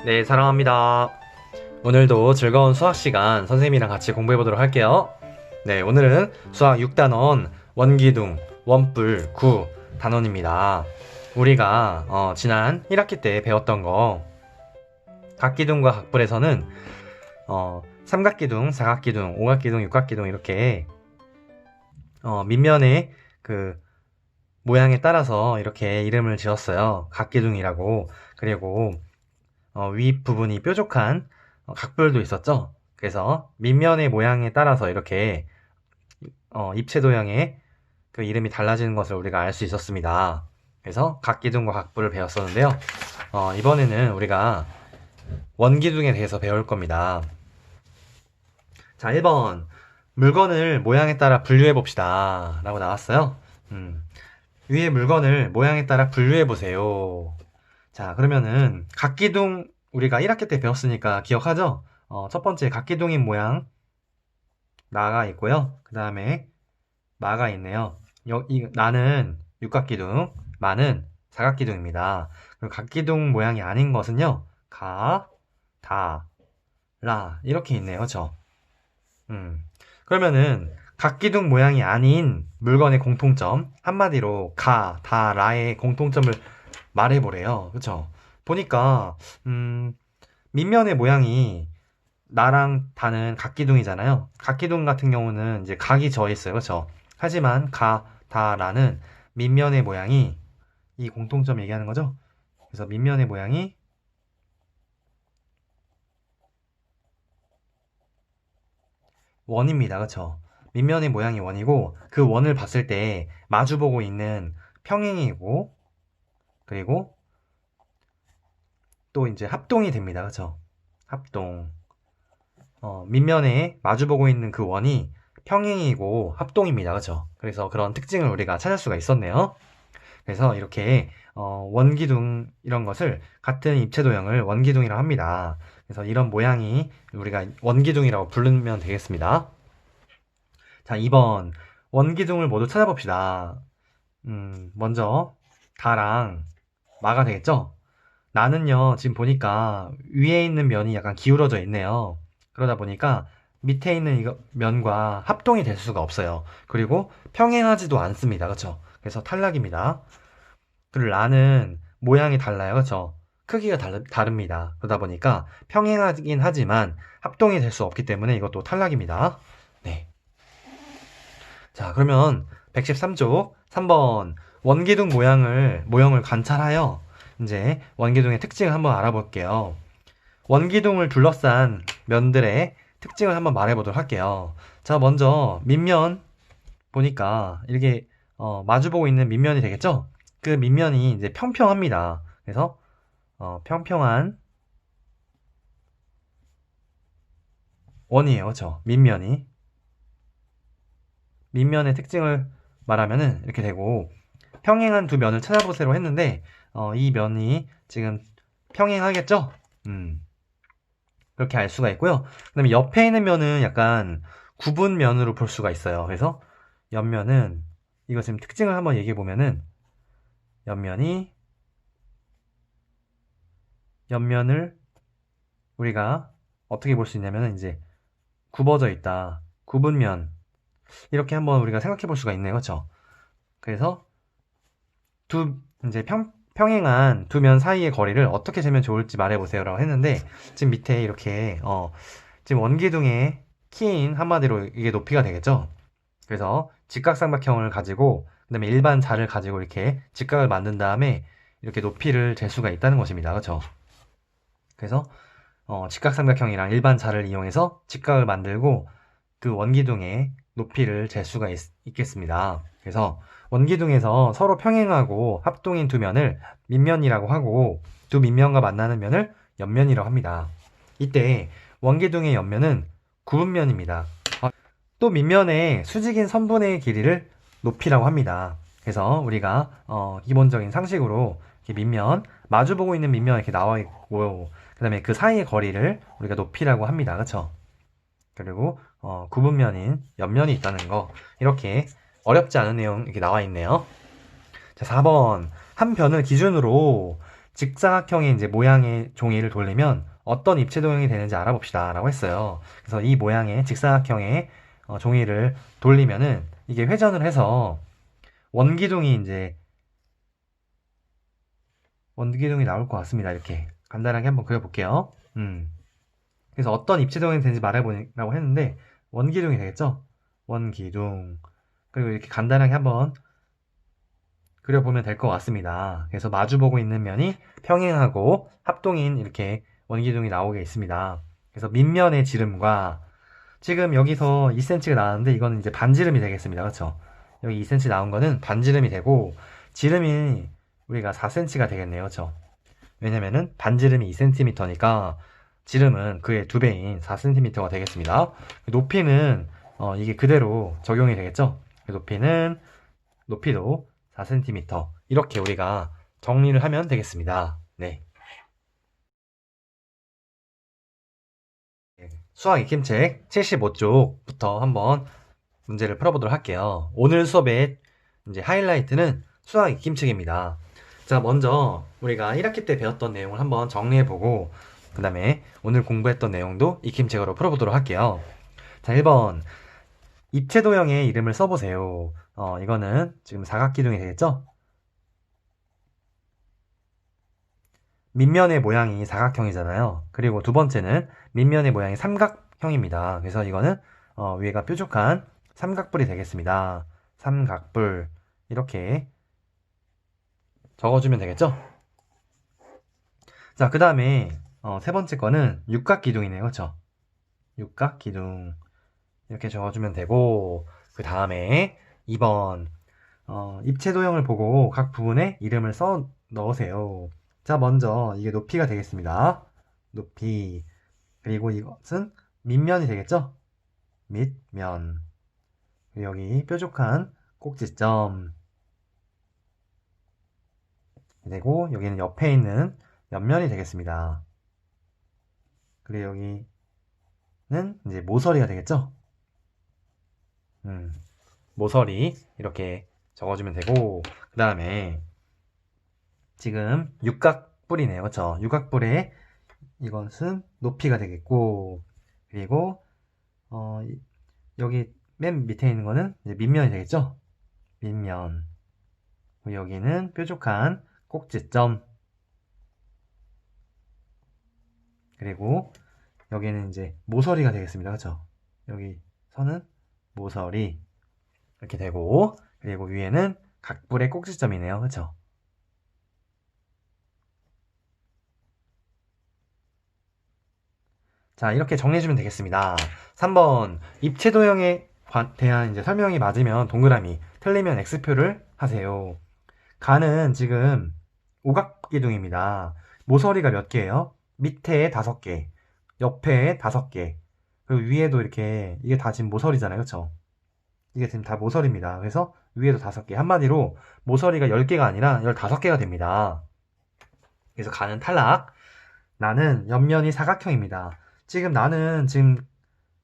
네, 사랑합니다. 오늘도 즐거운 수학 시간 선생님이랑 같이 공부해 보도록 할게요. 네, 오늘은 수학 6단원 원기둥, 원뿔, 구 단원입니다. 우리가 지난 1학기 때 배웠던 거 각기둥과 각뿔에서는 삼각기둥, 사각기둥, 오각기둥, 육각기둥 이렇게 밑면의 그 모양에 따라서 이렇게 이름을 지었어요. 각기둥이라고. 그리고 윗부분이 뾰족한 각별도 있었죠. 그래서 밑면의 모양에 따라서 이렇게 입체 도형의 그 이름이 달라지는 것을 우리가 알 수 있었습니다. 그래서 각기둥과 각부를 배웠었는데요. 이번에는 우리가 원기둥에 대해서 배울 겁니다. 자, 1번 물건을 모양에 따라 분류해 봅시다 라고 나왔어요. 위에 물건을 모양에 따라 분류해 보세요. 자, 그러면은 각기둥 우리가 1학기 때 배웠으니까 기억하죠? 첫 번째 각기둥인 모양 나가 있고요. 그 다음에 마가 있네요. 나는 육각기둥, 마는 사각기둥입니다. 그리고 각기둥 모양이 아닌 것은요. 가, 다, 라 이렇게 있네요. 그쵸? 그러면은 각기둥 모양이 아닌 물건의 공통점 한마디로 가, 다, 라의 공통점을 말해보래요. 그쵸? 보니까 밑면의 모양이 나랑 다는 각기둥이잖아요. 각기둥 같은 경우는 이제 각이 져 있어요. 그쵸? 하지만 가, 다, 라는 밑면의 모양이 이 공통점 얘기하는 거죠. 그래서 밑면의 모양이 원입니다. 그쵸? 밑면의 모양이 원이고 그 원을 봤을 때 마주보고 있는 평행이고 그리고 또 이제 합동이 됩니다. 그쵸? 합동. 밑면에 마주보고 있는 그 원이 평행이고 합동입니다. 그쵸? 그래서 그런 특징을 우리가 찾을 수가 있었네요. 그래서 이렇게 원기둥 이런 것을 같은 입체 도형을 원기둥이라고 합니다. 그래서 이런 모양이 우리가 원기둥이라고 부르면 되겠습니다. 자, 2번 원기둥을 모두 찾아봅시다. 먼저 다랑 마가 되겠죠? 나는요, 지금 보니까 위에 있는 면이 약간 기울어져 있네요. 그러다 보니까 밑에 있는 이거 면과 합동이 될 수가 없어요. 그리고 평행하지도 않습니다. 그쵸? 그래서 탈락입니다. 그리고 라는 모양이 달라요. 그쵸? 크기가 다릅니다. 그러다 보니까 평행하긴 하지만 합동이 될 수 없기 때문에 이것도 탈락입니다. 네. 자, 그러면 113쪽 3번 원기둥 모형을 관찰하여 이제 원기둥의 특징을 한번 알아볼게요. 원기둥을 둘러싼 면들의 특징을 한번 말해보도록 할게요. 자, 먼저 밑면 보니까 이렇게 마주보고 있는 밑면이 되겠죠? 그 밑면이 이제 평평합니다. 그래서 평평한 원이에요. 그렇죠? 밑면의 특징을 말하면은 이렇게 되고 평행한 두 면을 찾아보세요 했는데 이 면이 지금 평행하겠죠? 그렇게 알 수가 있고요. 그 다음에 옆에 있는 면은 약간 구분면으로 볼 수가 있어요. 그래서 옆면은 이거 지금 특징을 한번 얘기해 보면은 옆면을 우리가 어떻게 볼 수 있냐면은 이제 굽어져 있다. 구분면 이렇게 한번 우리가 생각해 볼 수가 있네요. 그렇죠? 그래서 이제 평행한 두 면 사이의 거리를 어떻게 재면 좋을지 말해보세요라고 했는데 지금 밑에 이렇게 지금 원기둥의 키인 한마디로 이게 높이가 되겠죠. 그래서 직각삼각형을 가지고 그다음에 일반 자를 가지고 이렇게 직각을 만든 다음에 이렇게 높이를 잴 수가 있다는 것입니다. 그렇죠? 그래서 직각삼각형이랑 일반 자를 이용해서 직각을 만들고 그 원기둥의 높이를 잴 수가 있겠습니다. 그래서 원기둥에서 서로 평행하고 합동인 두 면을 밑면이라고 하고 두 밑면과 만나는 면을 옆면이라고 합니다. 이때 원기둥의 옆면은 구분면입니다. 또 밑면의 수직인 선분의 길이를 높이라고 합니다. 그래서 우리가 기본적인 상식으로 이렇게 밑면 마주보고 있는 밑면 이렇게 나와 있고 그 다음에 그 사이의 거리를 우리가 높이라고 합니다. 그렇죠? 그리고 구분면인 옆면이 있다는 거 이렇게 어렵지 않은 내용 이렇게 나와 있네요. 자, 4번 한 변을 기준으로 직사각형의 이제 모양의 종이를 돌리면 어떤 입체 도형이 되는지 알아봅시다 라고 했어요. 그래서 이 모양의 직사각형의 종이를 돌리면은 이게 회전을 해서 원기둥이 나올 것 같습니다. 이렇게 간단하게 한번 그려볼게요. 그래서 어떤 입체 도형이 되는지 말해보라고 했는데 원기둥이 되겠죠? 원기둥. 그리고 이렇게 간단하게 한번 그려보면 될 것 같습니다. 그래서 마주보고 있는 면이 평행하고 합동인 이렇게 원기둥이 나오게 있습니다. 그래서 밑면의 지름과 지금 여기서 2cm가 나왔는데 이거는 이제 반지름이 되겠습니다. 그렇죠? 여기 2cm 나온 거는 반지름이 되고 지름이 우리가 4cm가 되겠네요. 그렇죠? 왜냐면은 반지름이 2cm니까 지름은 그의 2배인 4cm가 되겠습니다. 높이는 이게 그대로 적용이 되겠죠? 높이도 4cm 이렇게 우리가 정리를 하면 되겠습니다. 네. 수학 익힘책 75쪽부터 한번 문제를 풀어보도록 할게요. 오늘 수업의 이제 하이라이트는 수학 익힘책입니다. 자, 먼저 우리가 1학기 때 배웠던 내용을 한번 정리해보고 그 다음에 오늘 공부했던 내용도 익힘책으로 풀어보도록 할게요. 자, 1번 입체 도형의 이름을 써보세요. 이거는 지금 사각기둥이 되겠죠? 밑면의 모양이 사각형이잖아요. 그리고 두 번째는 밑면의 모양이 삼각형입니다. 그래서 이거는 위에가 뾰족한 삼각뿔이 되겠습니다. 삼각뿔 이렇게 적어주면 되겠죠? 자, 그 다음에 세 번째 거는 육각기둥이네요. 그렇죠? 육각기둥 이렇게 적어주면 되고 그 다음에 2번 입체 도형을 보고 각 부분에 이름을 써 넣으세요. 자, 먼저 이게 높이가 되겠습니다. 높이. 그리고 이것은 밑면이 되겠죠? 밑면. 그리고 여기 뾰족한 꼭지점. 그리고 여기는 옆에 있는 옆면이 되겠습니다. 그리고 여기는 이제 모서리가 되겠죠? 모서리 이렇게 적어주면 되고 그 다음에 지금 육각뿔이네요. 그렇죠? 육각뿔에 이것은 높이가 되겠고 그리고 여기 맨 밑에 있는 거는 이제 밑면이 되겠죠? 밑면. 여기는 뾰족한 꼭지점. 그리고 여기는 이제 모서리가 되겠습니다. 그렇죠? 여기 선은 모서리 이렇게 되고 그리고 위에는 각뿔의 꼭지점이네요. 그렇죠? 자, 이렇게 정리해주면 되겠습니다. 3번 입체 도형에 대한 이제 설명이 맞으면 동그라미, 틀리면 X표를 하세요. 가는 지금 오각기둥입니다. 모서리가 몇 개예요? 밑에 5개, 옆에 5개, 그리고 위에도 이렇게 이게 다 지금 모서리잖아요. 그렇죠? 이게 지금 다 모서리입니다. 그래서 위에도 5개. 한마디로 모서리가 10개가 아니라 15개가 됩니다. 그래서 가는 탈락. 나는 옆면이 사각형입니다. 지금 나는 지금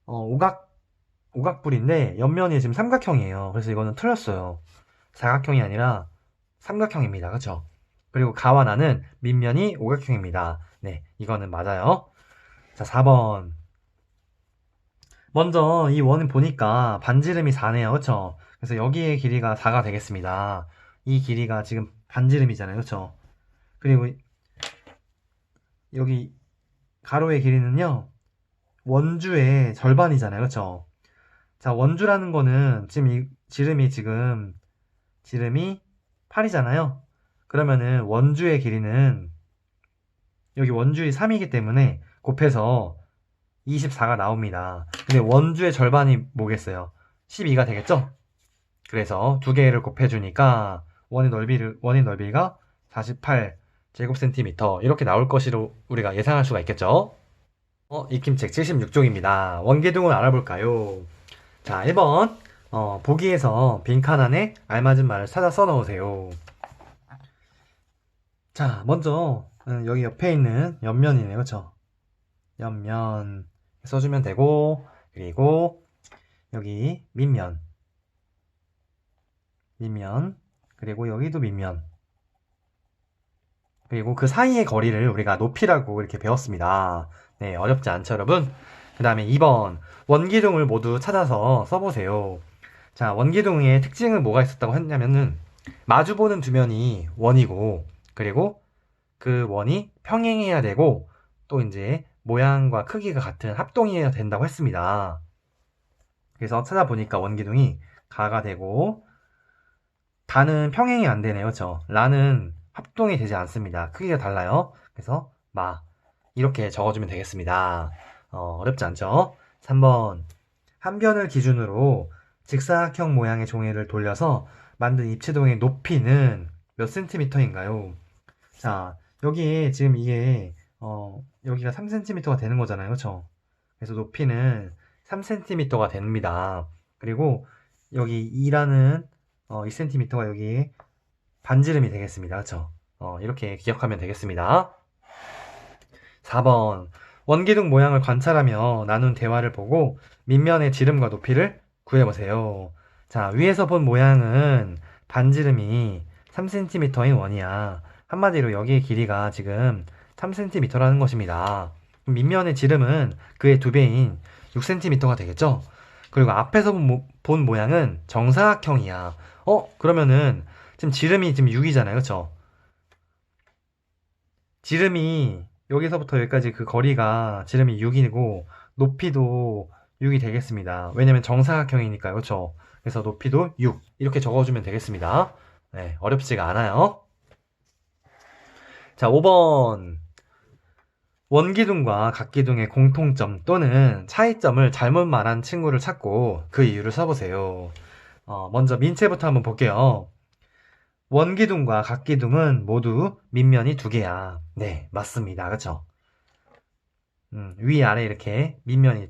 오각뿔인데 옆면이 지금 삼각형이에요. 그래서 이거는 틀렸어요. 사각형이 아니라 삼각형입니다. 그쵸? 그리고 가와 나는 밑면이 오각형입니다. 네, 이거는 맞아요. 자, 4번. 먼저 이 원을 보니까 반지름이 4네요. 그쵸? 그래서 여기의 길이가 4가 되겠습니다. 이 길이가 지금 반지름이잖아요. 그쵸? 그리고 여기 가로의 길이는요. 원주의 절반이잖아요. 그쵸? 자, 원주라는 거는 지금 이 지름이 8이잖아요. 그러면은 원주의 길이는 여기 원주의 3이기 때문에 곱해서 24가 나옵니다. 근데 원주의 절반이 뭐겠어요? 12가 되겠죠? 그래서 두 개를 곱해주니까 원의 넓이가 48 제곱센티미터 이렇게 나올 것으로 우리가 예상할 수가 있겠죠? 익힘책 76쪽입니다. 원기둥을 알아볼까요? 자, 1번 보기에서 빈칸 안에 알맞은 말을 찾아 써넣으세요. 자, 먼저 여기 옆에 있는 옆면이네요. 그쵸? 옆면 써주면 되고 그리고 여기 밑면 그리고 여기도 밑면 그리고 그 사이의 거리를 우리가 높이라고 이렇게 배웠습니다. 네, 어렵지 않죠, 여러분? 그 다음에 2번, 원기둥을 모두 찾아서 써보세요. 자, 원기둥의 특징은 뭐가 있었다고 했냐면은, 마주보는 두 면이 원이고, 그리고 그 원이 평행해야 되고, 또 이제 모양과 크기가 같은 합동이어야 된다고 했습니다. 그래서 찾아보니까 원기둥이 가가 되고, 다는 평행이 안 되네요. 그쵸? 라는 합동이 되지 않습니다. 크기가 달라요. 그래서 마 이렇게 적어주면 되겠습니다. 어렵지 않죠? 3번 한 변을 기준으로 직사각형 모양의 종이를 돌려서 만든 입체동의 높이는 몇 센티미터인가요? 자, 여기 지금 이게 여기가 3cm가 되는 거잖아요. 그쵸? 그래서 높이는 3cm가 됩니다. 그리고 여기 2라는 2cm가 여기 반지름이 되겠습니다. 그쵸? 이렇게 기억하면 되겠습니다. 4번 원기둥 모양을 관찰하며 나눈 대화를 보고 밑면의 지름과 높이를 구해보세요. 자, 위에서 본 모양은 반지름이 3cm인 원이야. 한마디로 여기의 길이가 지금 3cm라는 것입니다. 밑면의 지름은 그의 2배인 6cm가 되겠죠? 그리고 앞에서 본 모양은 정사각형이야. 그러면은 지금 지름이 지금 6이잖아요. 그쵸? 지름이 여기서부터 여기까지 그 거리가 지름이 6이고 높이도 6이 되겠습니다. 왜냐면 정사각형이니까요. 그쵸? 그래서 높이도 6 이렇게 적어주면 되겠습니다. 네, 어렵지가 않아요. 자, 5번 원기둥과 각기둥의 공통점 또는 차이점을 잘못 말한 친구를 찾고 그 이유를 써보세요. 먼저 민채부터 한번 볼게요. 원기둥과 각기둥은 모두 밑면이 2개야. 네, 맞습니다. 그쵸? 위아래 이렇게 밑면이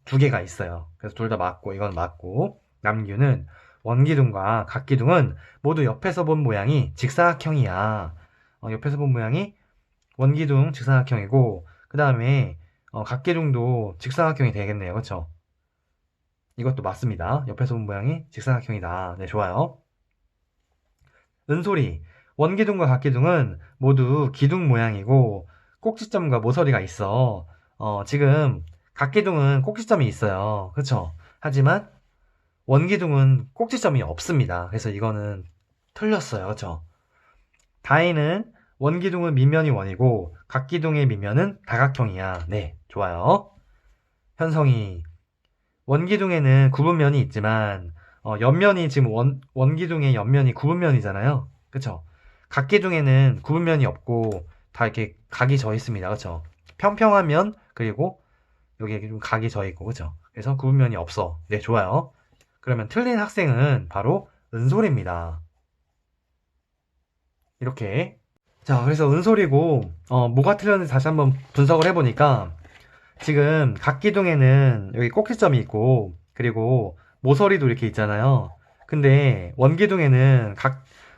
2개가 있어요. 그래서 둘 다 맞고, 이건 맞고. 남규는 원기둥과 각기둥은 모두 옆에서 본 모양이 직사각형이야. 옆에서 본 모양이 원기둥 직사각형이고, 그 다음에 각기둥도 직사각형이 되겠네요. 그쵸? 이것도 맞습니다. 옆에서 본 모양이 직사각형이다. 네, 좋아요. 은솔이 원기둥과 각기둥은 모두 기둥 모양이고 꼭지점과 모서리가 있어. 지금 각기둥은 꼭지점이 있어요. 그쵸? 하지만 원기둥은 꼭지점이 없습니다. 그래서 이거는 틀렸어요. 그쵸? 다혜는 원기둥은 밑면이 원이고 각기둥의 밑면은 다각형이야. 네, 좋아요. 현성이 원기둥에는 구분면이 있지만 옆면이 지금 원기둥의 옆면이 구분면이잖아요. 그쵸? 각기둥에는 구분면이 없고 다 이렇게 각이 져 있습니다. 그쵸? 평평한 면 그리고 여기에 좀 각이 져 있고 그쵸? 그래서 구분면이 없어. 네, 좋아요. 그러면 틀린 학생은 바로 은솔입니다. 이렇게. 자, 그래서 은솔이고 뭐가 틀렸는지 다시 한번 분석을 해보니까 지금 각기둥에는 여기 꼭지점이 있고 그리고 모서리도 이렇게 있잖아요. 근데 원기둥에는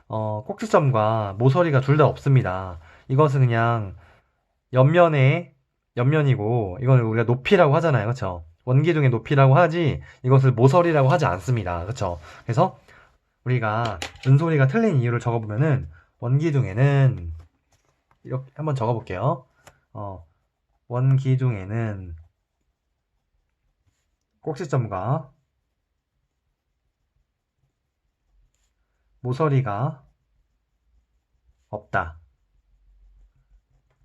꼭지점과 모서리가 둘 다 없습니다. 이것은 그냥 옆면이고 이거는 우리가 높이라고 하잖아요. 그쵸? 원기둥의 높이라고 하지 이것을 모서리라고 하지 않습니다. 그쵸? 그래서 우리가 은솔이가 틀린 이유를 적어보면은 원기둥에는 이렇게 한번 적어볼게요. 원기둥에는 꼭지점과 모서리가 없다.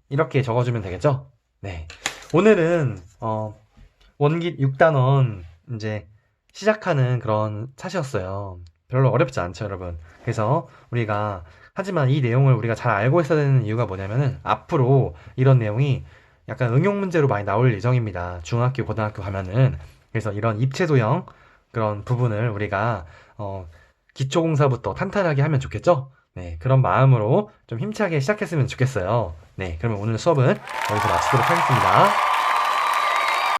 이렇게 적어주면 되겠죠? 네. 오늘은 원기 6단원 이제 시작하는 그런 차시였어요. 별로 어렵지 않죠, 여러분. 그래서 우리가 하지만 이 내용을 우리가 잘 알고 있어야 되는 이유가 뭐냐면은 앞으로 이런 내용이 약간 응용 문제로 많이 나올 예정입니다. 중학교, 고등학교 가면은. 그래서 이런 입체도형 그런 부분을 우리가 기초공사부터 탄탄하게 하면 좋겠죠? 네, 그런 마음으로 좀 힘차게 시작했으면 좋겠어요. 네, 그러면 오늘 수업은 여기서 마치도록 하겠습니다.